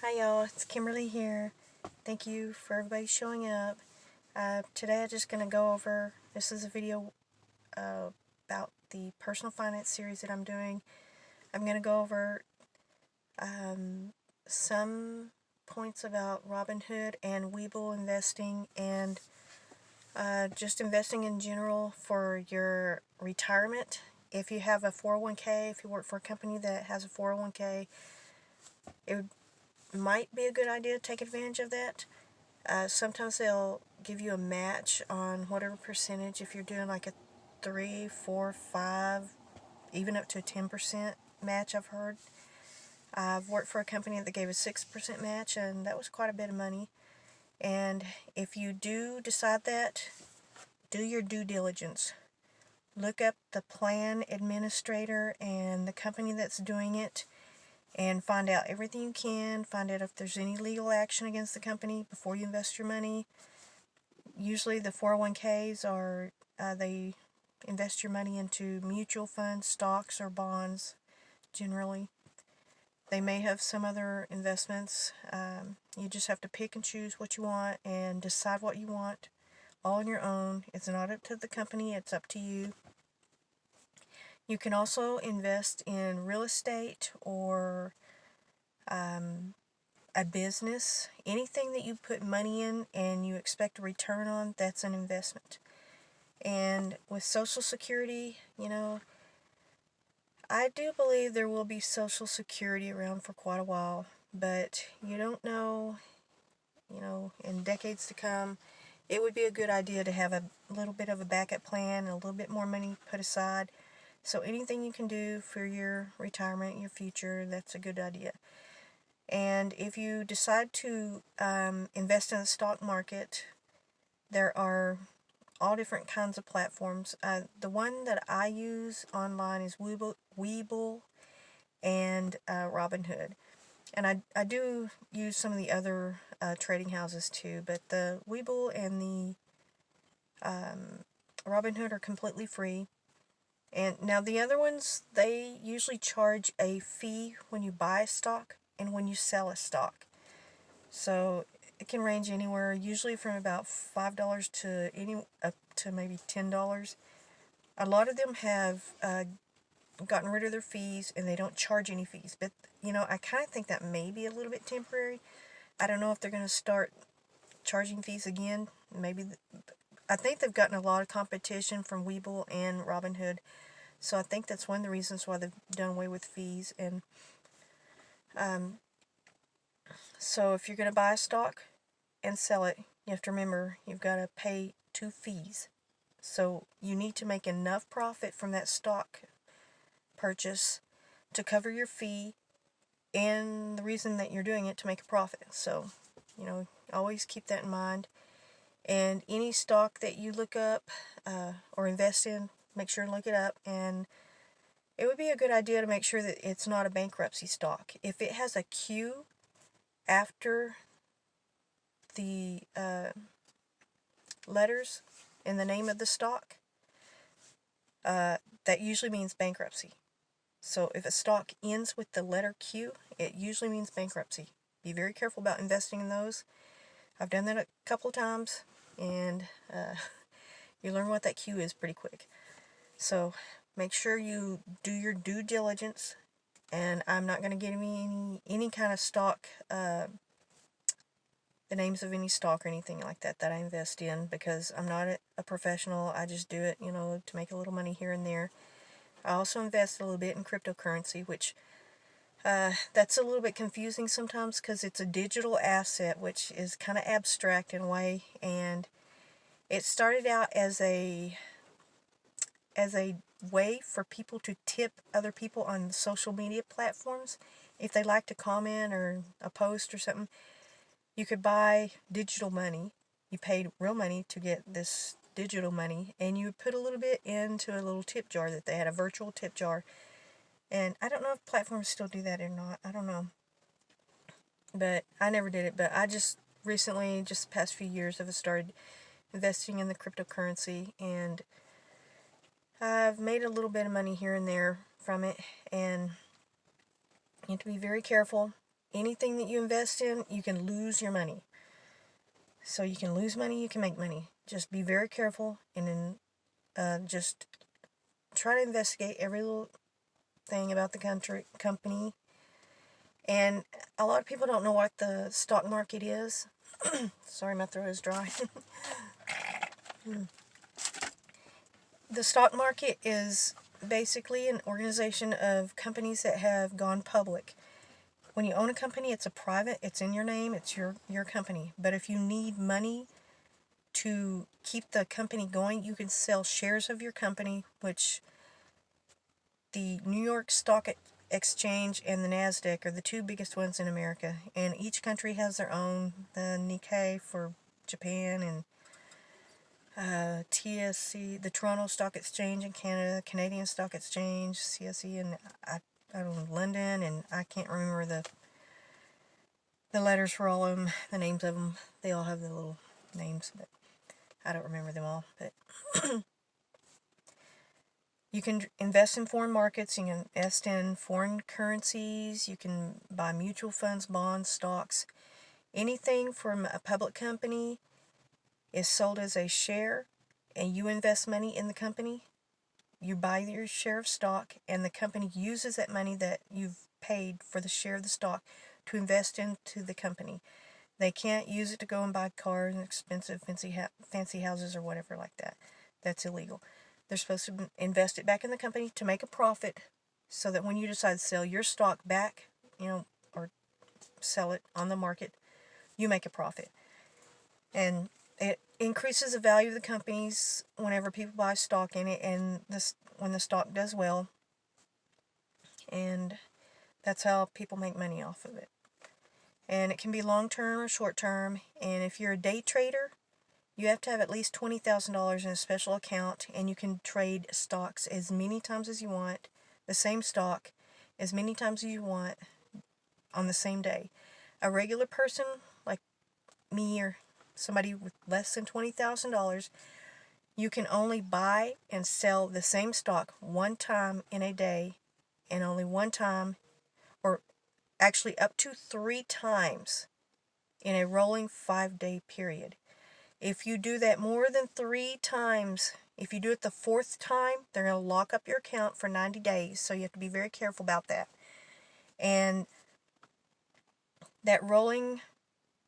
Hi y'all, it's Kimberly here. Thank you for everybody showing up. Today I'm just going to go over, this is a video about the personal finance series that I'm doing. I'm going to go over some points about Robinhood and Webull investing and just investing in general for your retirement. If you have a 401k, if you work for a company that has a 401k, it might be a good idea to take advantage of that. Sometimes they'll give you a match on whatever percentage if you're doing like a 3, 4, 5, even up to a 10% match, I've heard. I've worked for a company that gave a 6% match, and that was quite a bit of money. And if you do decide that, do your due diligence. Look up the plan administrator and the company that's doing it, and find out everything you can. Find out if there's any legal action against the company before you invest your money. Usually the 401ks are, they invest your money into mutual funds, stocks, or bonds, generally. They may have some other investments. You just have to pick and choose what you want and decide what you want all on your own. It's not up to the company, it's up to you. You can also invest in real estate or a business. Anything that you put money in and you expect a return on, that's an investment. And with Social Security, I do believe there will be Social Security around for quite a while, but you don't know, in decades to come. It would be a good idea to have a little bit of a backup plan and a little bit more money put aside. So anything you can do for your retirement, your future, that's a good idea. And if you decide to invest in the stock market, there are all different kinds of platforms. The one that I use online is Webull and Robinhood. And I do use some of the other trading houses too, but the Webull and the Robinhood are completely free. And now the other ones, they usually charge a fee when you buy a stock and when you sell a stock. So it can range anywhere, usually from about $5 to up to maybe $10. A lot of them have gotten rid of their fees and they don't charge any fees. But I kind of think that may be a little bit temporary. I don't know if they're going to start charging fees again. I think they've gotten a lot of competition from Webull and Robinhood. So I think that's one of the reasons why they've done away with fees. And so if you're going to buy a stock and sell it, you have to remember you've got to pay 2 fees. So you need to make enough profit from that stock purchase to cover your fee and the reason that you're doing it, to make a profit. So, always keep that in mind. And any stock that you look up or invest in, make sure to look it up. And it would be a good idea to make sure that it's not a bankruptcy stock. If it has a Q after the letters in the name of the stock, that usually means bankruptcy. So if a stock ends with the letter Q, it usually means bankruptcy. Be very careful about investing in those. I've done that a couple of times, and you learn what that Q is pretty quick. So make sure you do your due diligence. And I'm not going to give any kind of stock, the names of any stock or anything like that I invest in, because I'm not a professional. I just do it, to make a little money here and there. I also invest a little bit in cryptocurrency, which that's a little bit confusing sometimes because it's a digital asset, which is kind of abstract in a way. And it started out as a way for people to tip other people on social media platforms. If they like to comment or a post or something, you could buy digital money. You paid real money to get this digital money, and you would put a little bit into a little tip jar that they had, a virtual tip jar. And I don't know if platforms still do that or not. I don't know. But I never did it. But I just recently, just the past few years, have started investing in the cryptocurrency, and I've made a little bit of money here and there from it. And you have to be very careful. anything that you invest in, you can lose your money. So you can lose money, you can make money. Just be very careful, and then just try to investigate every little thing about the company. And a lot of people don't know what the stock market is. Sorry, my throat is dry. The stock market is basically an organization of companies that have gone public. When you own a company, it's in your name, it's your company. But if you need money to keep the company going, you can sell shares of your company, which the New York Stock Exchange and the NASDAQ are the two biggest ones in America. And each country has their own. The Nikkei for Japan, and TSC, the Toronto Stock Exchange in Canada, Canadian Stock Exchange, CSE, and I don't know, London, and I can't remember the letters for all of them, the names of them. They all have the little names, but I don't remember them all. But you can invest in foreign markets, you can invest in foreign currencies, you can buy mutual funds, bonds, stocks. Anything from a public company is sold as a share, and you invest money in the company. You buy your share of stock, and the company uses that money that you've paid for the share of the stock to invest into the company. They can't use it to go and buy cars and expensive fancy houses or whatever like that. That's illegal. They're supposed to invest it back in the company to make a profit, so that when you decide to sell your stock back, or sell it on the market, you make a profit. And it increases the value of the companies whenever people buy stock in it, and when the stock does well. And that's how people make money off of it. And it can be long-term or short-term. And if you're a day trader, you have to have at least $20,000 in a special account, and you can trade stocks as many times as you want, the same stock, as many times as you want on the same day. A regular person like me or somebody with less than $20,000, you can only buy and sell the same stock one time in a day, and only one time, or actually up to 3 times in a rolling 5-day period. If you do that more than 3 times, if you do it the 4th time, they're going to lock up your account for 90 days. So you have to be very careful about that. And that rolling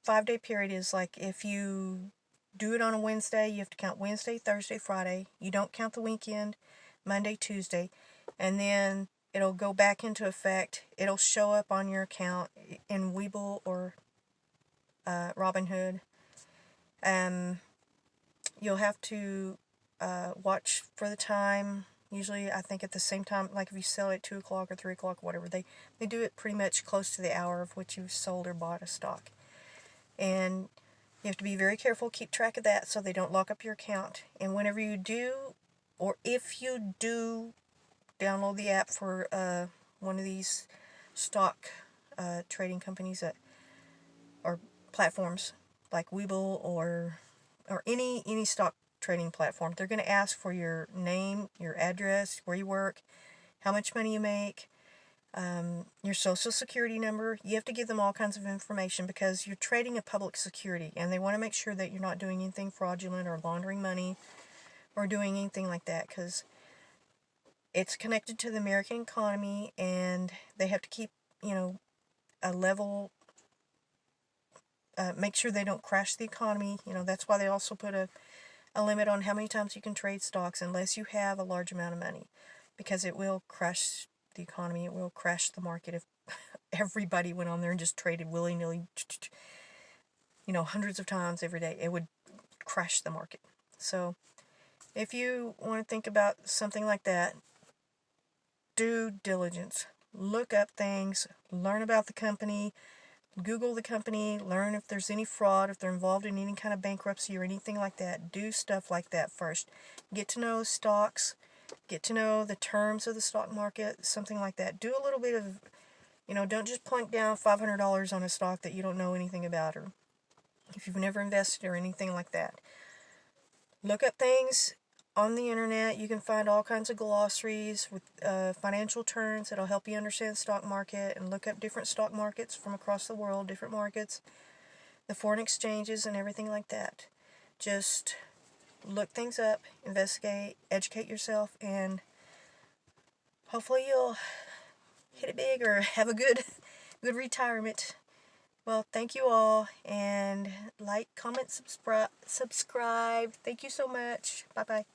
5-day period is like, if you do it on a Wednesday, you have to count Wednesday, Thursday, Friday. You don't count the weekend, Monday, Tuesday. And then it'll go back into effect. It'll show up on your account in Webull or Robinhood. You'll have to watch for the time. Usually, I think at the same time, like if you sell it at 2 o'clock or 3 o'clock, whatever, they do it pretty much close to the hour of which you've sold or bought a stock. And you have to be very careful, keep track of that so they don't lock up your account. And whenever you do, or if you do download the app for one of these stock trading companies or platforms like Webull or any stock trading platform, they're going to ask for your name, your address, where you work, how much money you make, your social security number. You have to give them all kinds of information because you're trading a public security, and they want to make sure that you're not doing anything fraudulent or laundering money or doing anything like that, because it's connected to the American economy, and they have to keep, a level, make sure they don't crash the economy. That's why they also put a limit on how many times you can trade stocks unless you have a large amount of money, because it will crash the economy. It will crash the market if everybody went on there and just traded willy-nilly, hundreds of times every day. It would crash the market. So if you want to think about something like that, due diligence. Look up things, learn about the company, Google the company, learn if there's any fraud, if they're involved in any kind of bankruptcy or anything like that. Do stuff like that first. Get to know stocks, get to know the terms of the stock market, something like that. Do a little bit of, don't just plunk down $500 on a stock that you don't know anything about, or if you've never invested or anything like that. Look up things on the internet you can find all kinds of glossaries with financial terms that'll help you understand the stock market and look up different stock markets from across the world, different markets, the foreign exchanges and everything like that. Just look things up, investigate, educate yourself, and hopefully you'll hit it big or have a good retirement. Well, thank you all, and like, comment, subscribe. Thank you so much. Bye-bye.